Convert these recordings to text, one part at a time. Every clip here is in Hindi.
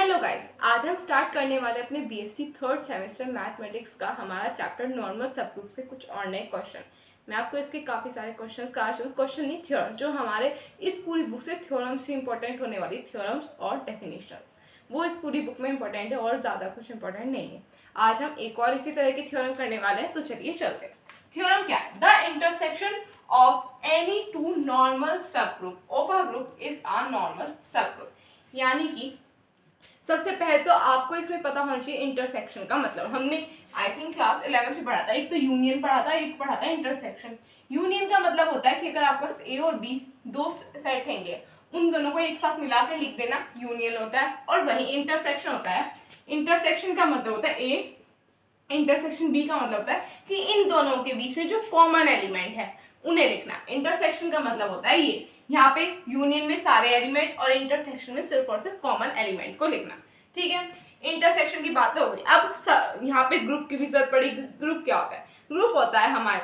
हेलो गाइस, आज हम स्टार्ट करने वाले अपने बीएससी थर्ड सेमेस्टर मैथमेटिक्स का हमारा चैप्टर नॉर्मल सबग्रुप से कुछ और नए क्वेश्चन। मैं आपको इसके काफ़ी सारे क्वेश्चंस का आज क्वेश्चन नहीं, थ्योरम जो हमारे इस पूरी बुक से थ्योरम से इंपॉर्टेंट होने वाली थ्योरम्स और डेफिनेशंस, वो इस पूरी बुक में इंपॉर्टेंट है और ज़्यादा कुछ इंपॉर्टेंट नहीं है। आज हम एक और इसी तरह की थ्योरम करने वाले हैं, तो चलिए चलते हैं। थ्योरम क्या है? The intersection of any two normal subgroup of a group is a normal subgroup. यानी कि सबसे पहले तो आपको इसमें पता होना चाहिए इंटरसेक्शन का मतलब। हमने आई थिंक क्लास 11 में पढ़ा था, एक तो यूनियन पढ़ा था, एक पढ़ा था इंटरसेक्शन। यूनियन का मतलब होता है कि अगर आपके पास ए और बी दो सेट हैंगे, उन दोनों को एक साथ मिला के लिख देना यूनियन होता है। और वही इंटरसेक्शन होता है, इंटरसेक्शन का मतलब होता है ए, इंटरसेक्शन बी का मतलब होता है कि इन दोनों के बीच में जो कॉमन एलिमेंट है उन्हें लिखना। इंटरसेक्शन का मतलब होता है ये, यहाँ पे यूनियन में सारे एलिमेंट और इंटरसेक्शन में सिर्फ और सिर्फ कॉमन एलिमेंट को लिखना। ठीक है, इंटरसेक्शन की बात हो गई। अब यहाँ पे ग्रुप की भी जरूरत पड़ेगी। ग्रुप क्या होता है? ग्रुप होता है हमारे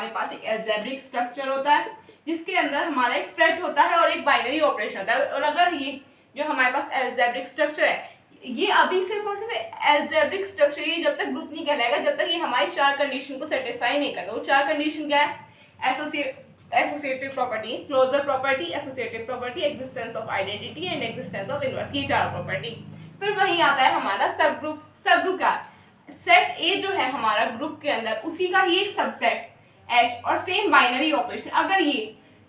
पास एक अलजेब्रिक स्ट्रक्चर होता है जिसके अंदर हमारा एक सेट होता है और एक बाइनरी ऑपरेशन होता है। और अगर ये जो हमारे पास अलजेब्रिक स्ट्रक्चर है, ये अभी सिर्फ और सिर्फ अलजेब्रिक स्ट्रक्चर, ये जब तक ग्रुप नहीं कहलाएगा जब तक ये हमारी चार कंडीशन को सेटिस्फाई नहीं करेगा। वो चार कंडीशन क्या है? Associative property, closure property, associative property, existence of identity and existence of inverse, ये चार प्रॉपर्टी। फिर वही आता है हमारा सब ग्रुप। सब ग्रुप का सेट ए जो है हमारा ग्रुप के अंदर, उसी का ही एक सबसेट एच और सेम बाइनरी ऑपरेशन। अगर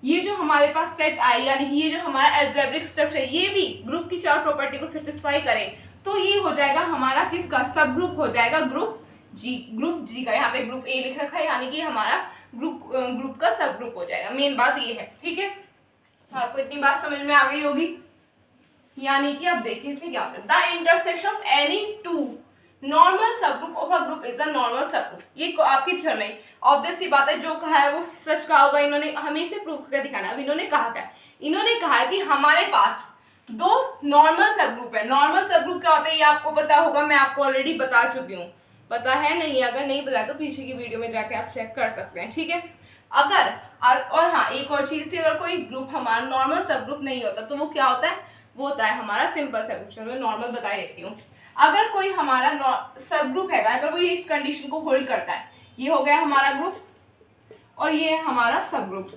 ये जो हमारे पास सेट आई, यानी कि ये जो हमारा अलजेब्रिक स्ट्रक्चर ये भी ग्रुप की चार प्रॉपर्टी को सेटिस्फाई करे, तो ये हो जाएगा हमारा किसका? सब ग्रुप हो जाएगा ग्रुप जी। ग्रुप जी का, यहाँ पे ग्रुप ए लिख रखा है, यानी कि हमारा ग्रुप का सब ग्रुप हो जाएगा। मेन बात ये है। ठीक है, आपको इतनी बात समझ में आ गई होगी। यानी कि अब देखिए इसमें क्या होता है। The intersection of any two normal subgroup of a group is a normal subgroup. ये आपकी थ्योरम है, ऑब्वियस सी बात है, जो कहा है वो सच कहा होगा। इन्होंने हमें इसे प्रूव करके दिखाना है। अब इन्होंने कहा क्या? इन्होंने कहा है कि हमारे पास दो नॉर्मल सबग्रुप है। नॉर्मल सबग्रुप क्या होता है ये आपको पता होगा, मैं आपको ऑलरेडी बता चुकी हूँ। पता है नहीं? अगर नहीं पता तो पीछे की वीडियो में जाके आप चेक कर सकते हैं। ठीक है, अगर और हाँ, एक और चीज थी, अगर कोई ग्रुप हमारा नॉर्मल सबग्रुप नहीं होता तो वो क्या होता है? वो होता है हमारा सिंपल सबग्रुप। मैं नॉर्मल बता देती हूँ। अगर कोई हमारा सब ग्रुप है, अगर वो इस कंडीशन को होल्ड करता है, ये हो गया हमारा ग्रुप और ये है हमारा सब ग्रुप,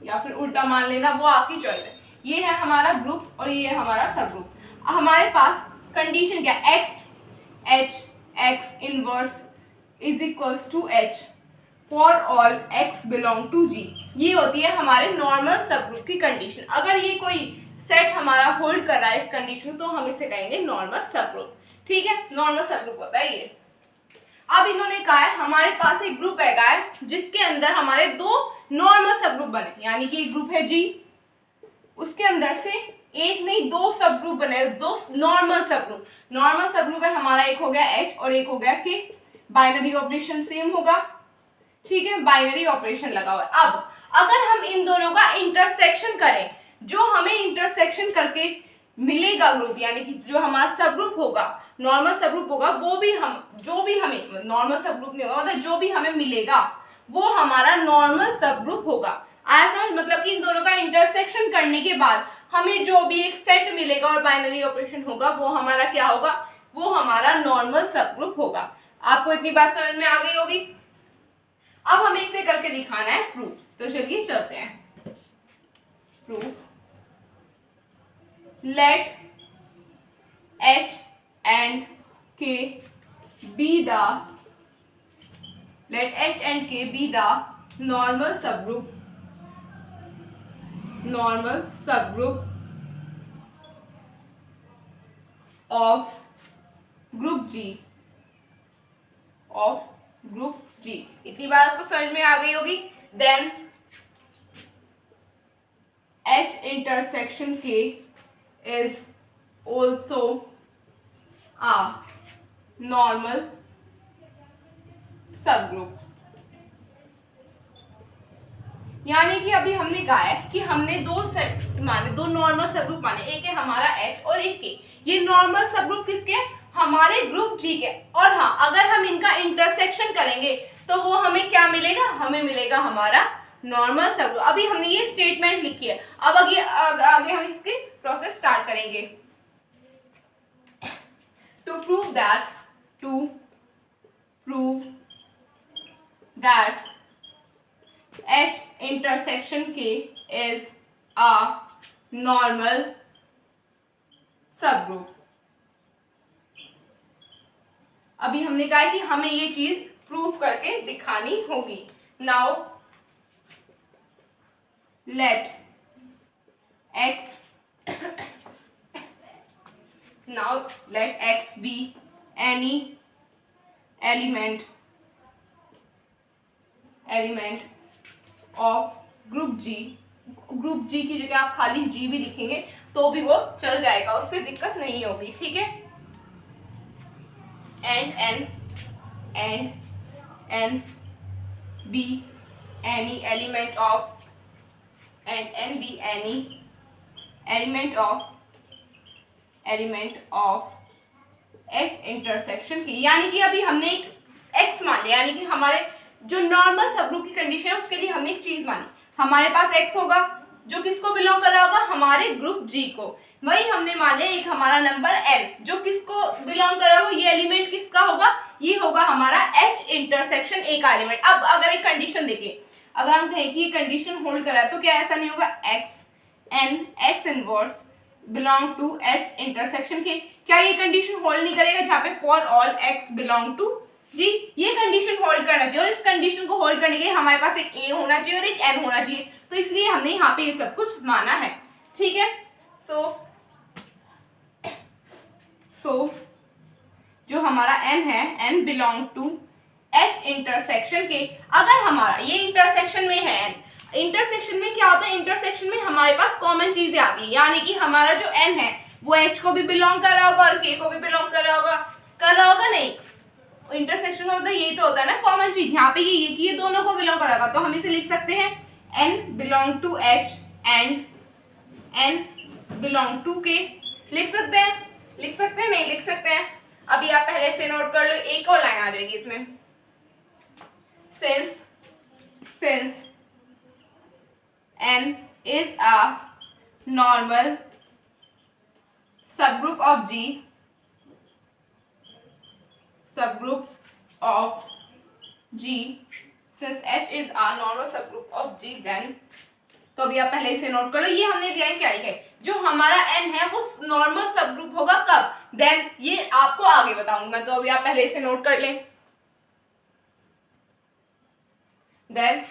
या फिर उल्टा मान लेना, वो आपकी चॉइस है। ये है हमारा ग्रुप और ये है हमारा सब ग्रुप। हमारे पास कंडीशन क्या? X H x inverse is equals to H for all X belong to G. ये होती है हमारे नॉर्मल सब ग्रुप की कंडीशन। अगर ये कोई सेट हमारा होल्ड कर रहा है इस कंडीशन, तो हम इसे कहेंगे नॉर्मल सब ग्रुप। ठीक है, नॉर्मल सब ग्रुप होता है ये। अब इन्होंने कहा है हमारे पास एक ग्रुप है जिसके अंदर हमारे दो नॉर्मल सब ग्रुप बने, यानी कि एक ग्रुप है जी, उसके अंदर से एक नहीं दो सब ग्रुप बने, दो नॉर्मल सब ग्रुप। नॉर्मल सब ग्रुप है हमारा, एक हो गया एच और एक हो गया के। बाइनरी ऑपरेशन सेम होगा। ठीक है, बाइनरी ऑपरेशन लगा हुआ है। अब अगर हम इन दोनों का इंटरसेक्शन करें, जो हमें इंटरसेक्शन करके मिलेगा ग्रुप, यानी कि जो हमारा सब ग्रुप होगा, नॉर्मल सब ग्रुप होगा, वो भी हम जो भी हमें नॉर्मल सब ग्रुप नहीं होगा, मतलब जो भी हमें मिलेगा वो हमारा नॉर्मल सब ग्रुप होगा। आया समझ? मतलब कि इन दोनों का इंटरसेक्शन करने के बाद हमें जो भी एक सेट मिलेगा और बाइनरी ऑपरेशन होगा, वो हमारा क्या होगा? वो हमारा नॉर्मल सब ग्रुप होगा। आपको इतनी बात समझ में आ गई होगी। अब हमें इसे करके दिखाना है प्रूफ, तो चलिए चलते हैं। Proof, let H and K be the normal subgroup of group G। इतनी बात आपको समझ में आ गई होगी। Then H intersection K is also a normal subgroup. यानी कि अभी हमने कहा है कि हमने दो सेट माने, दो नॉर्मल सबग्रुप माने, एक है हमारा H और एक K। ये नॉर्मल सबग्रुप किसके? हमारे ग्रुप G के। और हाँ, अगर हम इनका इंटरसेक्शन करेंगे तो वो हमें क्या मिलेगा? हमें मिलेगा हमारा नॉर्मल सबग्रुप। अभी हमने ये स्टेटमेंट लिखी है, अब आगे हम इसकी प्रोसेस स्टार्ट करेंगे। to prove that H intersection K is a normal subgroup. अभी हमने कहा कि हमें ये चीज प्रूफ करके दिखानी होगी. Now let x be any element of group G. Group G की जगह आप खाली G भी लिखेंगे तो भी वो चल जाएगा, उससे दिक्कत नहीं होगी. ठीक है. and n be any element of H intersection की. यानी कि अभी हमने एक x मान लिया, यानी कि हमारे जो नॉर्मल सबग्रुप की कंडीशन है उसके लिए हमने एक चीज मानी. हमारे पास x होगा जो किसको बिलोंग कर रहा होगा, हमारे ग्रुप G को. वही हमने मान लिया एक हमारा नंबर n जो किसको बिलोंग कर रहा होगा, ये एलिमेंट किसका होगा, ये होगा हमारा H इंटरसेक्शन A का एलिमेंट. अब अगर एक कंडीशन देखें, अगर हम कहें कि ये कंडीशन होल्ड कर रहा है तो क्या ऐसा नहीं होगा, x inverse belong to H intersection K. क्या ये कंडीशन होल्ड नहीं करेगा जहाँ पे for all x belong to G? ये कंडीशन होल्ड करना चाहिए और इस कंडीशन को होल्ड करने के लिए हमारे पास एक A होना चाहिए और एक n होना चाहिए. तो इसलिए हमने यहाँ पे ये सब कुछ माना है. ठीक है. सो जो हमारा n है, n belong to H intersection K. अगर हमारा ये इंटरसेक्शन में है n, इंटरसेक्शन में क्या होता है, इंटरसेक्शन में हमारे पास कॉमन चीजें आती है. यानी कि हमारा जो n है वो H को भी बिलोंग कर रहा होगा और K को भी बिलोंग कर रहा होगा नहीं. इंटरसेक्शन का मतलब यही तो होता है ना, कॉमन चीज. यहाँ पे ये कि ये दोनों को बिलोंग कर रहा होगा, तो हम इसे लिख सकते हैं n belong to H and n belong to K. लिख सकते हैं नहीं लिख सकते हैं. अभी आप पहले से नोट कर लो, एक और लाइन आ जाएगी इसमें. since n is a normal subgroup of G, since H is a normal subgroup of G, then तो अभी आप पहले इसे नोट कर लो. ये हमने दिया क्या है, जो हमारा n है वो नॉर्मल सबग्रुप होगा कब, देन ये आपको आगे बताऊंगा मैं. तो अभी आप पहले इसे नोट कर लें. देन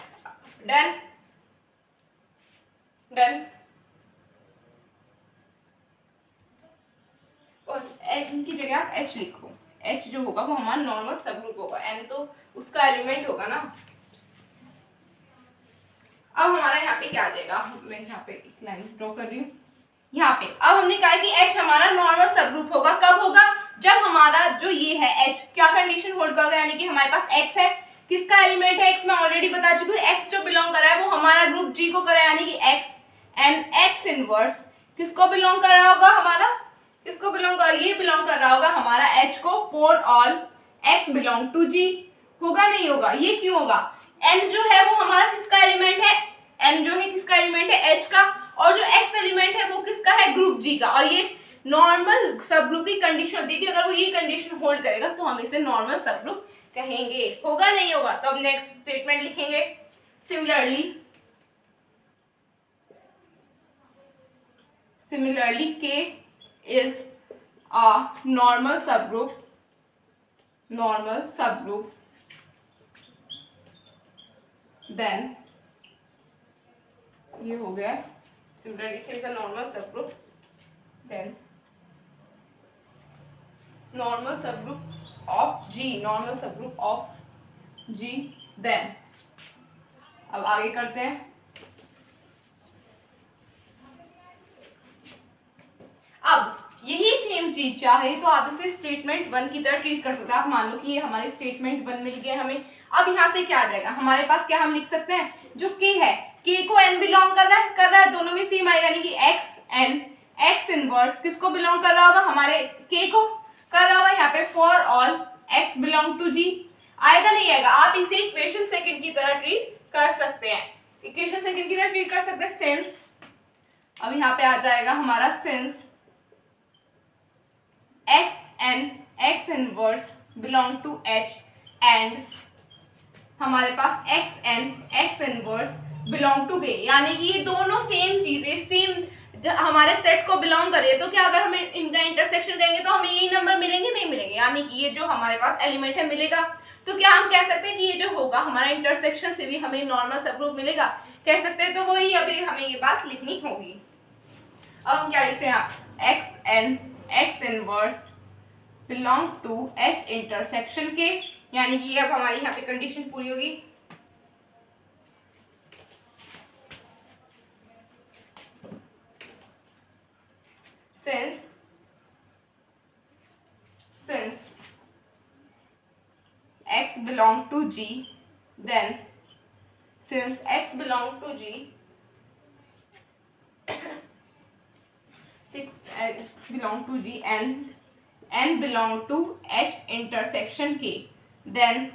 और n की जगह आप h लिखो. h जो होगा वो हमारा नॉर्मल सबग्रुप होगा, n तो उसका एलिमेंट होगा ना. अब हमारा यहाँ पे क्या आ जाएगा, मैं यहाँ पे एक लाइन ड्रॉ कर रही हूँ. यहाँ पे अब हमने कहा कि H हमारा नॉर्मल सबग्रुप होगा. कब होगा, जब हमारा जो ये है H क्या कंडीशन होल्ड करेगा, यानी कि हमारे पास X है. किसका एलिमेंट है, X मैं ऑलरेडी बता चुकी हूँ. X जो बिलोंग कर रहा है वो हमारा ग्रुप G को कर रहा है, यानी कि X एंड X इनवर्स किसको बिलोंग कर रहा होगा, हमारा किसको बिलोंग कर, ये बिलोंग कर रहा होगा हमारा H को for all X belong to G. होगा नहीं होगा, ये क्यों होगा, n जो है वो हमारा किसका एलिमेंट है, n जो है किसका एलिमेंट है, H का. और जो x एलिमेंट है वो किसका है, ग्रुप G का. और ये नॉर्मल सबग्रुप की कंडीशन होती है कि अगर वो ये कंडीशन होल्ड करेगा तो हम इसे नॉर्मल सबग्रुप कहेंगे. होगा नहीं होगा, तो अब नेक्स्ट स्टेटमेंट लिखेंगे. Similarly K is a normal subgroup then ये हो गया. Similarly K is a normal subgroup, then normal subgroup of G, then अब आगे करते हैं. अब यही सेम चीज चाहे तो आप इसे स्टेटमेंट 1 की तरह ट्रीट कर सकते हैं. आप मान लो कि ये हमारे स्टेटमेंट 1 मिल गया हमें. अब यहाँ से क्या आ जाएगा, हमारे पास क्या हम लिख सकते हैं, जो K है K को n बिलोंग कर रहा है, दोनों में सेम आएगा, यानी कि x इनवर्स किसको बिलोंग कर रहा होगा, हमारे K को कर रहा होगा. यहाँ पे for all x belong to G आएगा नहीं आएगा. आप इसे इक्वेशन सेकंड की तरह ट्रीट कर सकते हैं, सिंस अब यहाँ पे आ जाएगा हमारा since x n x inverse belong to H and हमारे पास x inverse belong to K, यानी कि ये दोनों सेम चीजें सेम हमारे सेट को बिलोंग कर रही है, तो क्या अगर हम इनका इंटरसेक्शन करेंगे तो हमें यही नंबर मिलेंगे, नहीं मिलेंगे, यानी कि ये जो हमारे पास एलिमेंट है मिलेगा। तो क्या हम कह सकते हैं कि ये जो होगा हमारा इंटरसेक्शन से भी हमें नॉर्मल सबग्रुप मिलेगा, कह सकते हैं। तो वही अभी हमें ये बात लिखनी होगी। अब हम क्या लिखते हैं, x inverse belong to H intersection K, यानी कि अब हमारी यहाँ पे कंडीशन पूरी होगी। since x belong to G, then since x belong to G, x belong to G and n belong to H intersection K, then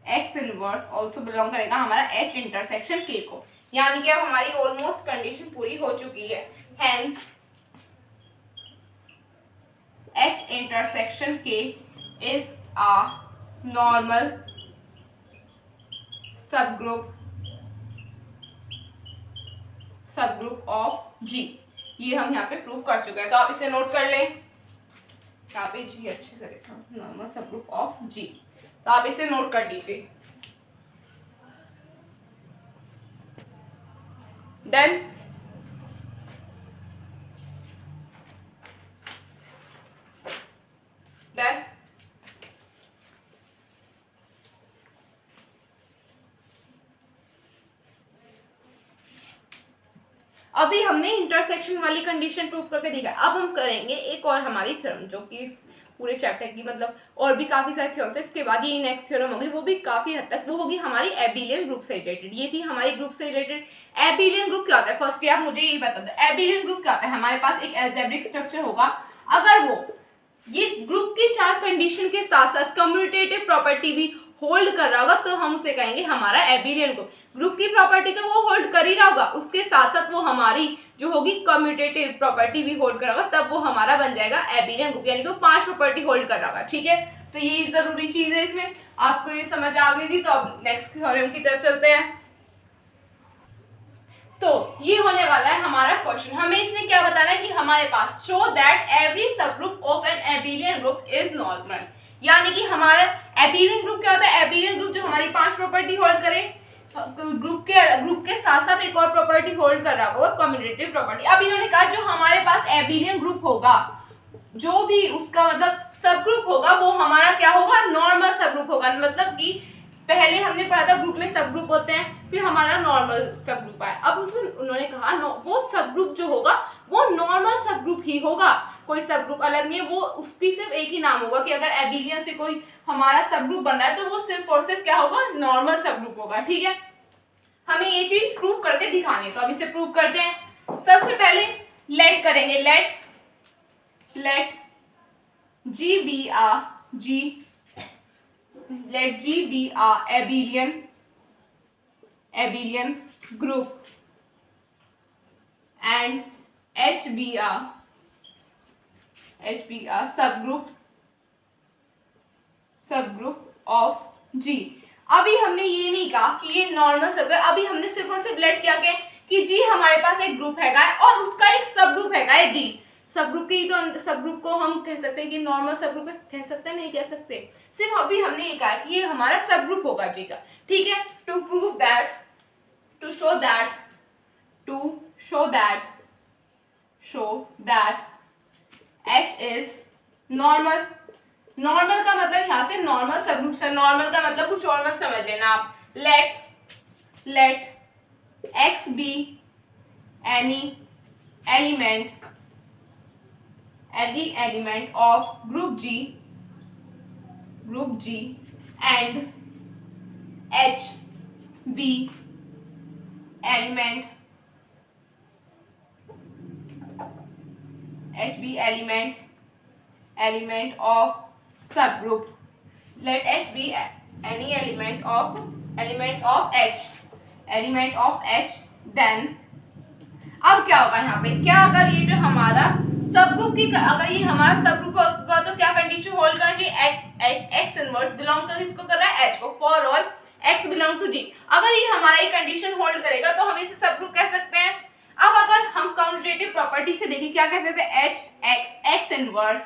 x inverse also belong करेगा हमारा H intersection K को, यानी कि अब हमारी ऑलमोस्ट कंडीशन पूरी हो चुकी है। Hence H intersection K is a normal subgroup of G। ये हम यहाँ पे प्रूव कर चुके हैं, तो आप इसे नोट कर लें। यहाँ पे G अच्छे से लिखा, नॉर्मल सबग्रुप ऑफ G, तो आप इसे नोट कर लीजिए। डन। अभी हमने इंटरसेक्शन वाली कंडीशन प्रूव करके देखा। अब हम करेंगे एक और हमारी थ्योरम, जो कि इस पूरे चैप्टर की मतलब और भी काफी सारे थ्योरम्स है। इसके बाद ये नेक्स्ट थ्योरम होगी, वो भी काफी हद तक वो होगी हमारी एबिलियन ग्रुप से रिलेटेड। ये थी हमारी ग्रुप से रिलेटेड। एबिलियन ग्रुप क्या होता है, फर्स्ट आप मुझे ये बता दो। एबिलियन ग्रुप क्या होता है, हमारे पास एक अलजेब्रिक स्ट्रक्चर होगा, अगर वो ये ग्रुप की चार कंडीशन के साथ साथ कम्यूटेटिव प्रॉपर्टी भी होल्ड कर रहा होगा, तो हम उसे कहेंगे हमारा एबिलियन ग्रुप। ग्रुप की प्रॉपर्टी तो वो होल्ड कर ही रहा होगा, उसके साथ साथ वो हमारी जो होगी कम्यूटेटिव प्रॉपर्टी भी होल्ड कर रहा होगा, तब वो हमारा बन जाएगा एबिलियन ग्रुप, यानी कि वो 5 प्रॉपर्टी होल्ड कर रहा होगा। ठीक है, तो ये जरूरी चीज है इसमें। आपको ये समझ आ गई थी, तो अब नेक्स्ट थ्योरम की तरफ चलते हैं। तो ये होने वाला है हमारा क्वेश्चन। हमें इसमें क्या बताना है कि हमारे पास show that every subgroup of an abelian group is normal, यानी कि हमारा एबिलियन ग्रुप क्या होता है, एबिलियन ग्रुप जो हमारी 5 प्रॉपर्टी होल्ड करे, ग्रुप के साथ साथ एक और प्रॉपर्टी होल्ड कर रहा होगा, कम्यूटेटिव प्रॉपर्टी। अब इन्होंने कहा जो हमारे पास एबिलियन ग्रुप होगा, जो भी उसका मतलब सब ग्रुप होगा, वो हमारा क्या होगा, नॉर्मल सब ग्रुप होगा। मतलब कि पहले हमने पढ़ा था ग्रुप में सब ग्रुप होते हैं, फिर हमारा नॉर्मल सब ग्रुप आया। अब उसमें उन्होंने कहा वो सब ग्रुप जो होगा वो नॉर्मल सब ग्रुप ही होगा, कोई सब ग्रुप अलग नहीं है। वो उसकी सिर्फ एक ही नाम होगा कि अगर एबिलियन से कोई हमारा सब ग्रुप बन रहा है, तो वो सिर्फ और सिर्फ क्या होगा, नॉर्मल सब ग्रुप होगा। ठीक है, हमें ये चीज प्रूव करके दिखानी है, तो अब इसे प्रूव करते हैं। सबसे पहले लेट करेंगे, late G be a abelian group and H be a subgroup of G। अभी हमने ये नहीं कहा कि ये नॉर्मल सब है, अभी हमने सिर्फ और सिर्फ लेट क्या कहें कि G हमारे पास एक ग्रुप हैगा और उसका एक सब ग्रुप हैगा है G। सब ग्रुप की तो सब ग्रुप को हम कह सकते हैं कि नॉर्मल सब ग्रुप है, कह सकते हैं, नहीं कह सकते। सिर्फ अभी हमने ये कहा कि ये हमारा सब ग्रुप होगा G का। ठीक है, to prove that, to show that H is normal. Normal का मतलब यहाँ से नॉर्मल सब ग्रुप से, नॉर्मल का मतलब कुछ और मत समझ लेना आप। Let X be any element of group G and H be element of subgroup। Let H be any element of H, then अब क्या होगा यहाँ पे, क्या अगर ये जो हमारा सब ग्रुप की, अगर ये हमारा सब ग्रुप होगा तो क्या कंडीशन होल्ड करना चाहिए, X H x inverse belong कर किसको कर रहा है, एच को, for all X belong to G. अगर ये हमारा ये कंडीशन होल्ड करेगा तो हम इसे सब ग्रुप कह सकते हैं। अब अगर हम काउंटेटिव प्रॉपर्टी से देखें क्या कह सकते हैं, H x x inverse,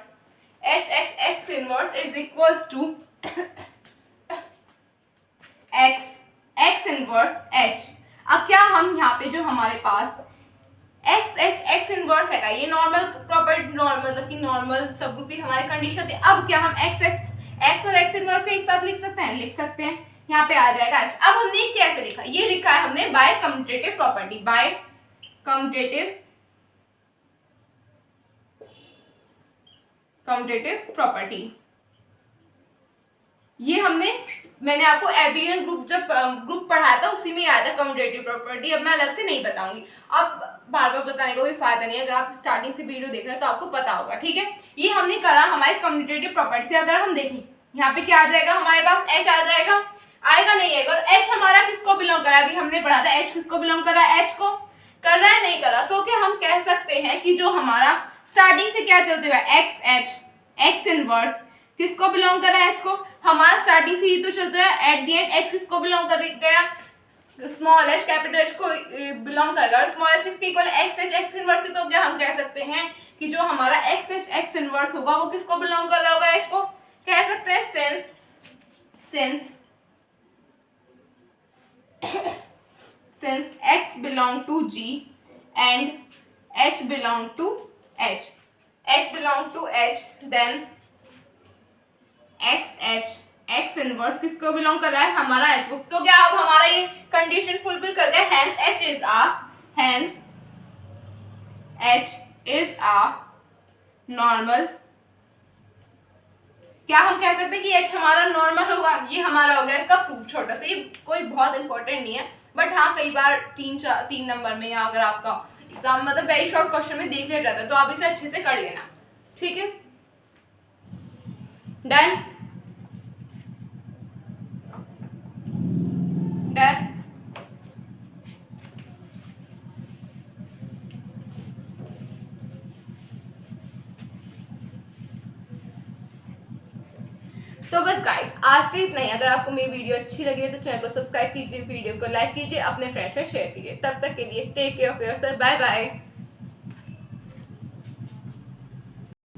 H x x inverse is equals to x x inverse H. अब क्या हम यहाँ पे जो हमारे पास एक्स एच एक्स इनवर्स है, ये नॉर्मल प्रॉपर्टी, नॉर्मल मतलब कि नॉर्मल सब ग्रुप की हमारी कंडीशन थी। अब क्या हम एक्स एक्स एक्स और एक्स इनवर्स को एक साथ लिख सकते हैं, लिख सकते हैं, यहाँ पे आ जाएगा एच। अब हमने कैसे लिखा, ये लिखा है हमने by commutative property, by commutative property. ये मैंने आपको एबीलियन ग्रुप जब ग्रुप पढ़ाया था उसी में आया था कम्यूटेटिव प्रॉपर्टी, अब मैं अलग से नहीं बताऊंगी, अब बार बार बताने का कोई फायदा नहीं है, अगर आप स्टार्टिंग से वीडियो देख रहे हैं तो आपको पता होगा, ठीक है। ये हमने करा हमारे कम्यूटेटिव प्रॉपर्टी से। अगर हम देखें यहाँ पे क्या आ जाएगा, हमारे पास एच आ जाएगा, आएगा नहीं आएगा, और एच हमारा किसको बिलोंग कर रहा है, अभी हमने पढ़ा था एच किसको बिलोंग कर रहा है, एच को कर रहा है, नहीं कर रहा, तो क्या हम कह सकते हैं कि जो हमारा स्टार्टिंग से क्या चलते हुआ एक्स एच एक्स इनवर्स किसको बिलोंग कर रहा है, एच को, हमारा स्टार्टिंग से ही तो चलता है, एट द एंड एच किसको बिलोंग कर गया, स्मॉल एच कैपिटल एच को बिलोंग करेगा, और स्मॉल एच किसके equal x H x inverse के, तो क्या हम कह सकते हैं कि जो हमारा एक्स एच एक्स इनवर्स होगा वो किसको बिलोंग कर रहा होगा, एच को, कह सकते हैं since x belong to G and h belong to H, then x h x inverse किसको बिलोंग कर रहा है, हमारा h को, तो क्या अब हमारा ये कंडीशन फुलफिल कर गया, hence h is a normal, क्या हम कह सकते हैं कि h हमारा नॉर्मल होगा, ये हमारा हो गया इसका प्रूफ, छोटा सा, ये कोई बहुत इंपॉर्टेंट नहीं है, बट हाँ कई बार 3 नंबर में, या अगर आपका एग्जाम मतलब वेरी शॉर्ट क्वेश्चन में देख लिया जाता है तो आप इसे अच्छे से कर लेना, ठीक है, डन। तो बस गाइस आज के इतना ही। अगर आपको मेरी वीडियो अच्छी लगी है तो चैनल को सब्सक्राइब कीजिए, वीडियो को लाइक कीजिए, अपने फ्रेंड्स में शेयर कीजिए। तब तक के लिए take care of yourself, bye bye.